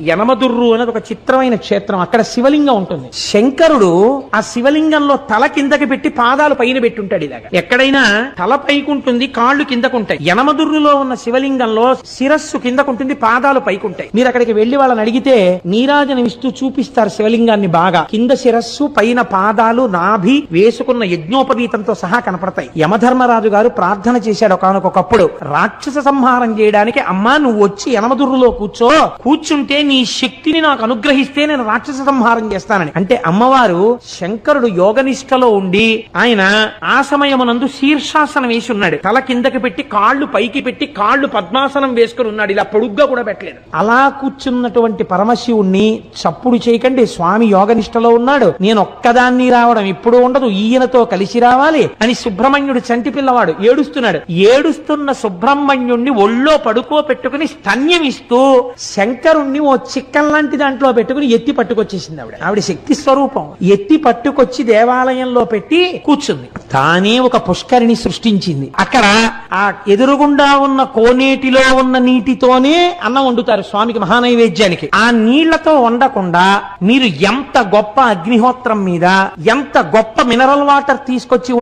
యనమదుర్రు అనేది ఒక చిత్రమైన క్షేత్రం. అక్కడ శివలింగం ఉంటుంది. శంకరుడు ఆ శివలింగంలో తల కిందకి పెట్టి పాదాలు పైన పెట్టి ఉంటాడు. ఇలాగా ఎక్కడైనా తల పైకుంటుంది, కాళ్ళు కిందకుంటాయి. యనమదుర్రులో ఉన్న శివలింగంలో శిరస్సు కిందకుంటుంది, పాదాలు పైకుంటాయి. మీరు అక్కడికి వెళ్లి వాళ్ళని అడిగితే నీరాజనం ఇస్తూ చూపిస్తారు శివలింగాన్ని. బాగా కింద శిరస్సు, పైన పాదాలు, నాభి, వేసుకున్న యజ్ఞోపవీతంతో సహా కనపడతాయి. యమధర్మరాజు గారు ప్రార్థన చేశాడు ఒకానొకప్పుడు, రాక్షస సంహారం చేయడానికి అమ్మా నువ్వు వచ్చి యనమదుర్రులో కూర్చుంటే నీ శక్తిని నాకు అనుగ్రహిస్తే నేను రాక్షస సంహారం చేస్తానని. అంటే అమ్మవారు శంకరుడు యోగనిష్టలో ఉండి ఆయన ఆ సమయమునందు శీర్షాసనం వేసి ఉన్నాడు. తల కిందకి పెట్టి కాళ్ళు పైకి పెట్టి కాళ్ళు పద్మాసనం వేసుకుని ఉన్నాడు. ఇలా పొడుగ్గా కూడా పెట్టలేదు. అలా కూర్చున్నటువంటి పరమశివుణ్ణి చప్పుడు చేయకండి, స్వామి యోగనిష్టలో ఉన్నాడు, నేను ఒక్కదాన్ని రావడం ఇప్పుడు ఉండదు, ఈయనతో కలిసి రావాలి అని సుబ్రహ్మణ్యుడు చంటి పిల్లవాడు ఏడుస్తున్నాడు. ఏడుస్తున్న సుబ్రహ్మణ్యుణ్ణి ఒళ్ళో పడుకోపెట్టుకుని స్తన్యమిస్తూ శంకరుణ్ణి ఓ చిక్కన్ లాంటి దాంట్లో పెట్టుకుని ఎత్తి పట్టుకొచ్చేసింది ఆవిడ. ఆవిడ శక్తి స్వరూపం. ఎత్తి పట్టుకొచ్చి దేవాలయంలో పెట్టి కూర్చుంది. తానే ఒక పుష్కరిణి సృష్టించింది. అక్కడ ఆ ఎదురుగుండా ఉన్న కోనేటిలో ఉన్న నీటితోనే అన్నం వండుతారు స్వామికి మహానైవేద్యానికి. ఆ నీళ్లతో వండకుండా మీరు ఎంత గొప్ప అగ్నిహోత్రం మీద ఎంత గొప్ప మినరల్ వాటర్ తీసుకొచ్చి